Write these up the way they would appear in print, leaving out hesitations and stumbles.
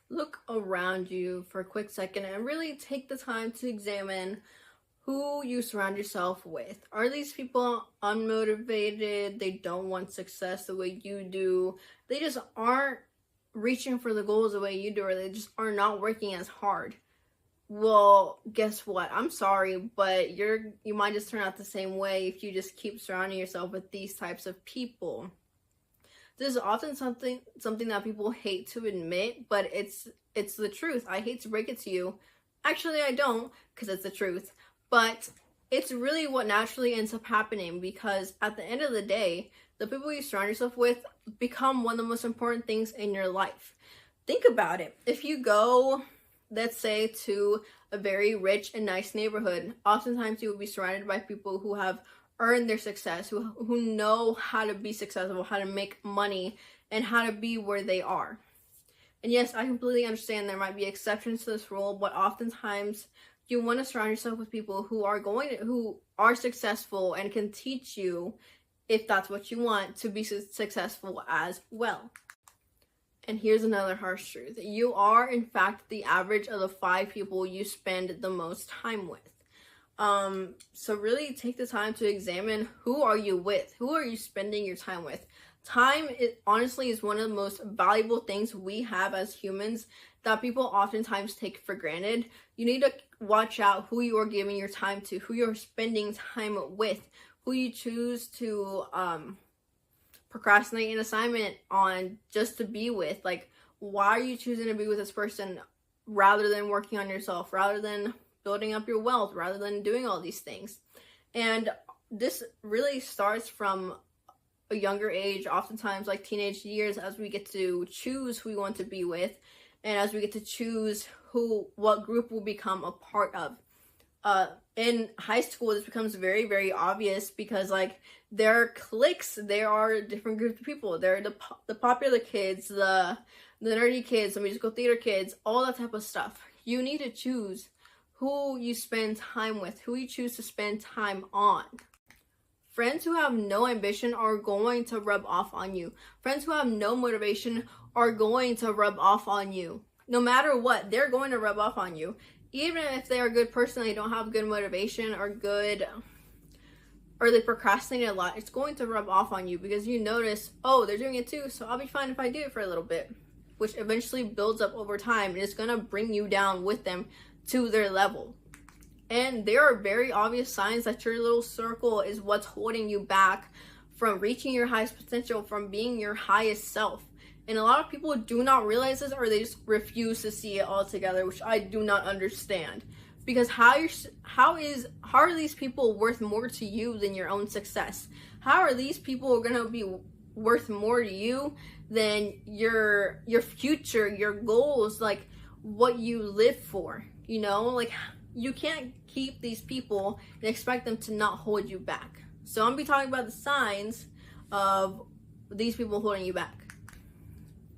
Look around you for a quick second and really take the time to examine who you surround yourself with. Are these people unmotivated? They don't want success the way you do. They just aren't reaching for the goals the way you do, or they just are not working as hard. Well, guess what? I'm sorry, but you might just turn out the same way if you just keep surrounding yourself with these types of people. This is often something that people hate to admit, but it's the truth. I hate to break it to you. Actually, I don't, because it's the truth. But it's really what naturally ends up happening, because at the end of the day, the people you surround yourself with become one of the most important things in your life. Think about it. If you go, let's say, to a very rich and nice neighborhood, oftentimes you will be surrounded by people who have earned their success, who know how to be successful, how to make money, and how to be where they are. And yes, I completely understand there might be exceptions to this rule, but oftentimes you want to surround yourself with people who are successful and can teach you, if that's what you want, to be successful as well. And here's another harsh truth. You are, in fact, the average of the 5 people you spend the most time with. So really take the time to examine, who are you with? Who are you spending your time with? Time, honestly, is one of the most valuable things we have as humans that people oftentimes take for granted. You need to watch out who you are giving your time to, who you're spending time with, who you choose to procrastinate an assignment on just to be with. Like, why are you choosing to be with this person rather than working on yourself, rather than building up your wealth, rather than doing all these things? And this really starts from a younger age, oftentimes like teenage years, as we get to choose who we want to be with, and as we get to choose what group we'll become a part of. In high school, this becomes very, very obvious, because like there are cliques, there are different groups of people. There are the popular kids, the nerdy kids, the musical theater kids, all that type of stuff. You need to choose who you spend time with, who you choose to spend time on. Friends who have no ambition are going to rub off on you. Friends who have no motivation are going to rub off on you. No matter what, they're going to rub off on you. Even if they're a good person, they don't have good motivation or they procrastinate a lot, it's going to rub off on you, because you notice, oh, they're doing it too, so I'll be fine if I do it for a little bit, which eventually builds up over time, and it's going to bring you down with them to their level. And there are very obvious signs that your little circle is what's holding you back from reaching your highest potential, from being your highest self. And a lot of people do not realize this, or they just refuse to see it altogether, which I do not understand. Because how are these people worth more to you than your own success? How are these people going to be worth more to you than your future, your goals, like what you live for? You know, like, you can't keep these people and expect them to not hold you back. So I'm gonna be talking about the signs of these people holding you back.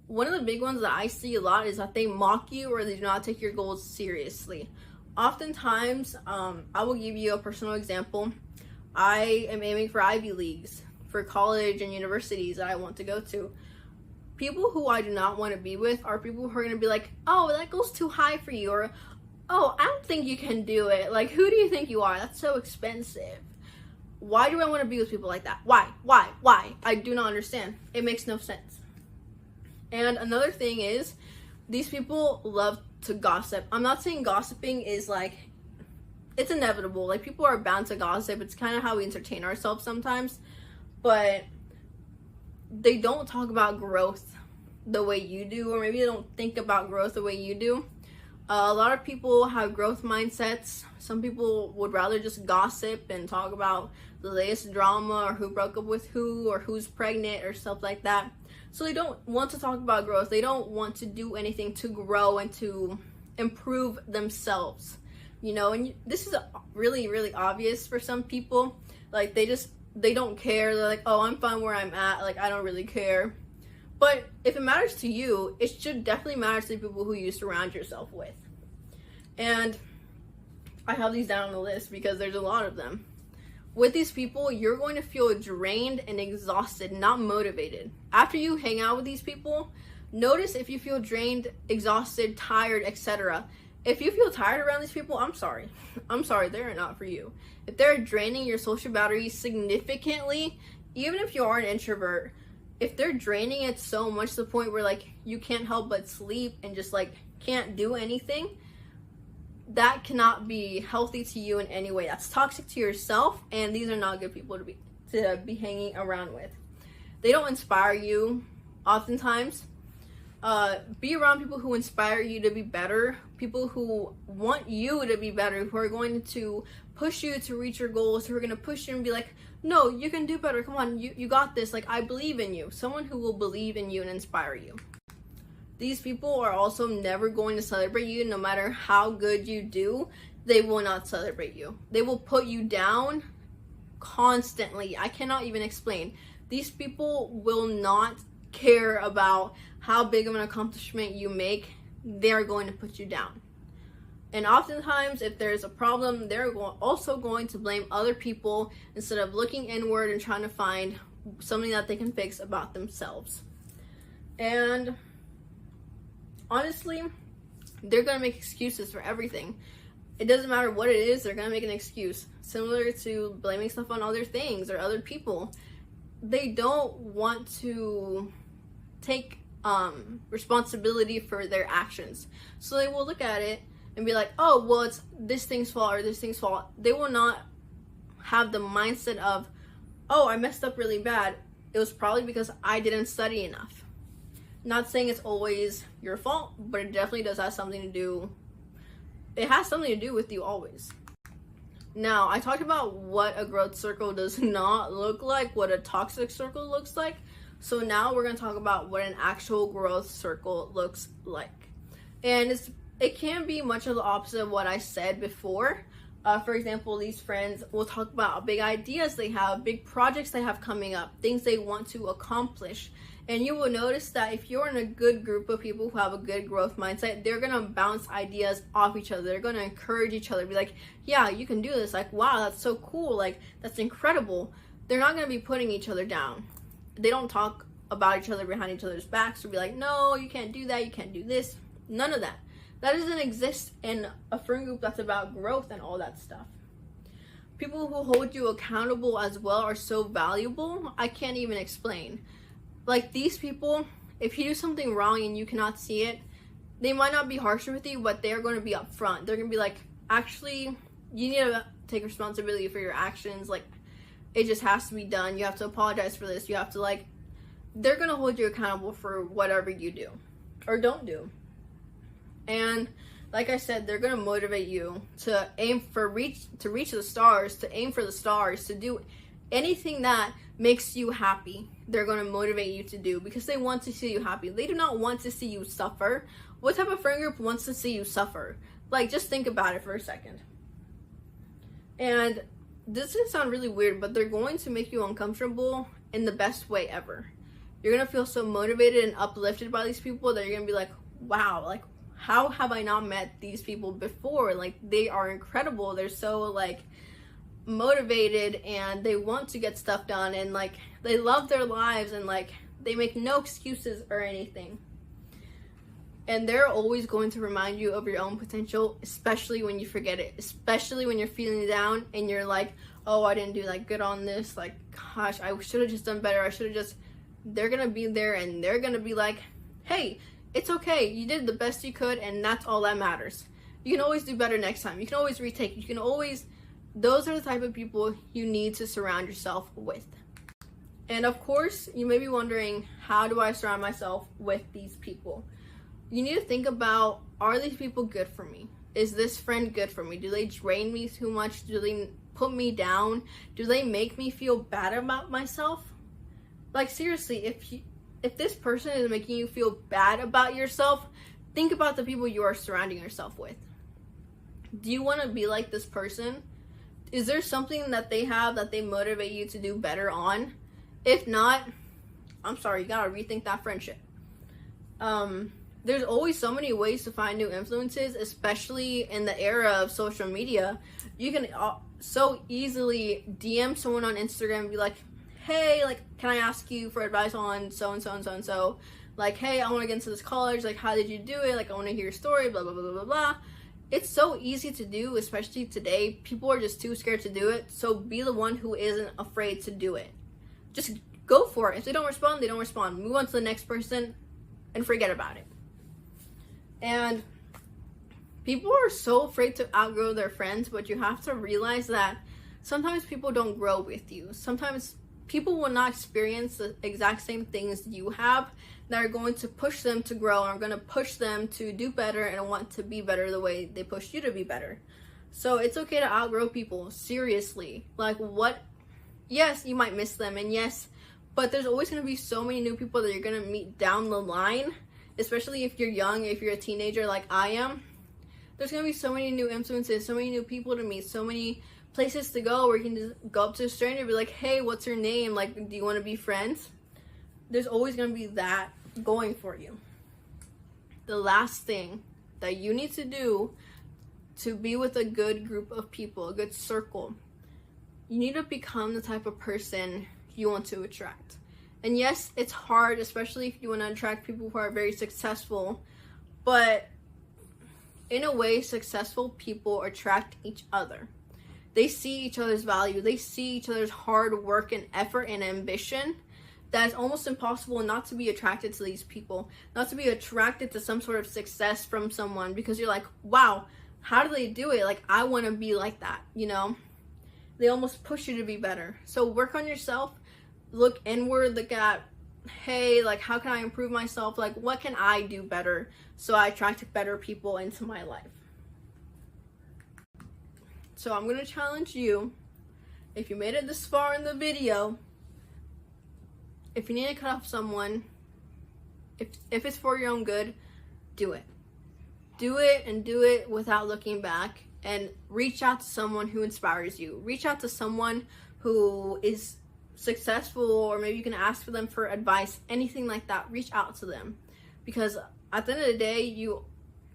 One of the big ones that I see a lot is that they mock you, or they do not take your goals seriously. Oftentimes, I will give you a personal example. I am aiming for Ivy Leagues, for college and universities that I want to go to. People who I do not want to be with are people who are going to be like, oh, that goes too high for you, or oh, I don't think you can do it. Like, who do you think you are? That's so expensive. Why do I want to be with people like that? Why? I do not understand. It makes no sense. And another thing is, these people love to gossip. I'm not saying gossiping is like, it's inevitable. Like, people are bound to gossip. It's kind of how we entertain ourselves sometimes. But they don't talk about growth the way you do, or maybe they don't think about growth the way you do. A lot of people have growth mindsets. Some people would rather just gossip and talk about the latest drama, or who broke up with who, or who's pregnant, or stuff like that. So they don't want to talk about growth. They don't want to do anything to grow and to improve themselves. You know, and this is really, really obvious for some people. Like, they don't care. They're like, oh, I'm fine where I'm at. Like, I don't really care. But if it matters to you, it should definitely matter to the people who you surround yourself with. And I have these down on the list because there's a lot of them. With these people, you're going to feel drained and exhausted, not motivated. After you hang out with these people, Notice if you feel drained, exhausted, tired, etc. If you feel tired around these people, I'm sorry. I'm sorry, they're not for you. If they're draining your social batteries significantly, even if you are an introvert, if they're draining it so much to the point where like you can't help but sleep and just like can't do anything, that cannot be healthy to you in any way. That's toxic to yourself, and these are not good people to be hanging around with. They don't inspire you oftentimes. Be around people who inspire you to be better, people who want you to be better, who are going to push you to reach your goals, who are going to push you and be like, no, you can do better, come on, you got this, like, I believe in you. Someone who will believe in you and inspire you. These people are also never going to celebrate you. No matter how good you do, they will not celebrate you. They will put you down constantly. I cannot even explain. These people will not care about how big of an accomplishment you make. They're going to put you down. And oftentimes, if there's a problem, they're also going to blame other people instead of looking inward and trying to find something that they can fix about themselves. And honestly, they're going to make excuses for everything. It doesn't matter what it is, they're going to make an excuse. Similar to blaming stuff on other things or other people. They don't want to take responsibility for their actions. So they will look at it and be like, oh, well, it's this thing's fault or this thing's fault. They will not have the mindset of, oh, I messed up really bad. It was probably because I didn't study enough. Not saying it's always your fault, but it definitely does have something to do. It has something to do with you always. Now, I talked about what a growth circle does not look like, what a toxic circle looks like. So now we're going to talk about what an actual growth circle looks like. And it can be much of the opposite of what I said before. For example, these friends will talk about big ideas they have, big projects they have coming up, things they want to accomplish. And you will notice that if you're in a good group of people who have a good growth mindset, they're going to bounce ideas off each other. They're going to encourage each other, be like, yeah, you can do this. Like, wow, that's so cool. Like, that's incredible. They're not going to be putting each other down. They don't talk about each other behind each other's backs or be like, no, you can't do that. You can't do this. None of that. That doesn't exist in a friend group that's about growth and all that stuff. People who hold you accountable as well are so valuable. I can't even explain. Like, these people, if you do something wrong and you cannot see it, they might not be harsher with you, but they're going to be upfront. They're going to be like, actually, you need to take responsibility for your actions. Like, it just has to be done. You have to apologize for this. You have to, like, they're going to hold you accountable for whatever you do or don't do. And like I said, they're going to motivate you to reach the stars, to aim for the stars, to do anything that makes you happy. They're going to motivate you to do because they want to see you happy. They do not want to see you suffer. What type of friend group wants to see you suffer? Like, just think about it for a second. And this is going to sound really weird, but they're going to make you uncomfortable in the best way ever. You're going to feel so motivated and uplifted by these people that you're going to be like, wow, like, how have I not met these people before? Like, they are incredible. They're so, like, motivated and they want to get stuff done and, like, they love their lives and, like, they make no excuses or anything. And they're always going to remind you of your own potential, especially when you forget it, especially when you're feeling down and you're like, oh, I didn't do like good on this, like, gosh, I should have just done better. They're gonna be there and they're gonna be like, hey, it's okay, you did the best you could and that's all that matters. You can always do better next time. You can always retake. Those are the type of people you need to surround yourself with. And of course, you may be wondering, how do I surround myself with these people? You need to think about, are these people good for me? Is this friend good for me? Do they drain me too much? Do they put me down? Do they make me feel bad about myself? Like, seriously, if this person is making you feel bad about yourself, think about the people you are surrounding yourself with. Do you want to be like this person? Is there something that they have that they motivate you to do better on? If not, I'm sorry, you gotta rethink that friendship. There's always so many ways to find new influences, especially in the era of social media. You can so easily DM someone on Instagram and be like, hey, like, can I ask you for advice on so and so and so and so? like, hey, I want to get into this college, like, how did you do it, like, I want to hear your story, blah blah blah blah blah. It's so easy to do, especially today. People are just too scared to do it, so be the one who isn't afraid to do it. Just go for it. If they don't respond, they don't respond. Move on to the next person and forget about it. And people are so afraid to outgrow their friends, but you have to realize that sometimes people don't grow with you. Sometimes people will not experience the exact same things you have that are going to push them to grow and are going to push them to do better and want to be better the way they pushed you to be better. So it's okay to outgrow people, seriously. Like, what? Yes, you might miss them, and yes, but there's always going to be so many new people that you're going to meet down the line, especially if you're young, if you're a teenager like I am. There's going to be so many new influences, so many new people to meet, so many places to go where you can just go up to a stranger and be like, hey, what's your name? Like, do you want to be friends? There's always going to be that going for you. The last thing that you need to do to be with a good group of people, a good circle, you need to become the type of person you want to attract. And yes, it's hard, especially if you want to attract people who are very successful, but in a way, successful people attract each other. They see each other's value. They see each other's hard work and effort and ambition. That it's almost impossible not to be attracted to these people, not to be attracted to some sort of success from someone, because you're like, wow, how do they do it? Like, I want to be like that, you know? They almost push you to be better. So work on yourself. Look inward. Look at, hey, like, how can I improve myself? Like, what can I do better so I attract better people into my life? So I'm going to challenge you, if you made it this far in the video, if you need to cut off someone, if it's for your own good, do it. Do it, and do it without looking back, and reach out to someone who inspires you. Reach out to someone who is successful, or maybe you can ask for them for advice, anything like that. Reach out to them, because at the end of the day, you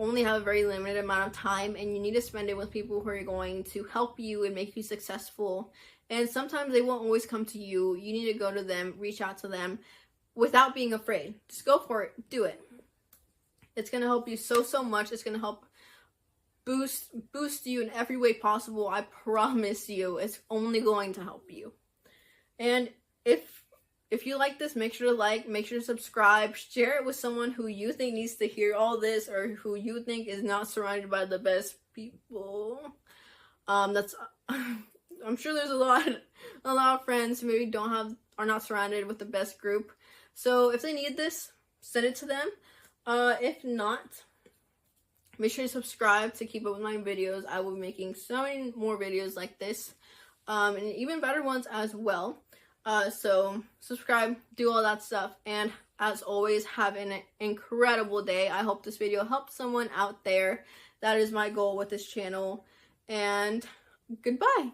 only have a very limited amount of time, and you need to spend it with people who are going to help you and make you successful. And sometimes they won't always come to you. You need to go to them, reach out to them without being afraid. Just go for it. Do it. It's going to help you so much. It's going to help boost you in every way possible. I promise you, it's only going to help you. And if you like this, make sure to like, make sure to subscribe, share it with someone who you think needs to hear all this, or who you think is not surrounded by the best people. I'm sure there's a lot of friends who maybe are not surrounded with the best group. So if they need this, send it to them. If not, make sure to subscribe to keep up with my videos. I will be making so many more videos like this, and even better ones as well. So subscribe, do all that stuff, and as always, have an incredible day. I hope this video helped someone out there. That is my goal with this channel, and goodbye.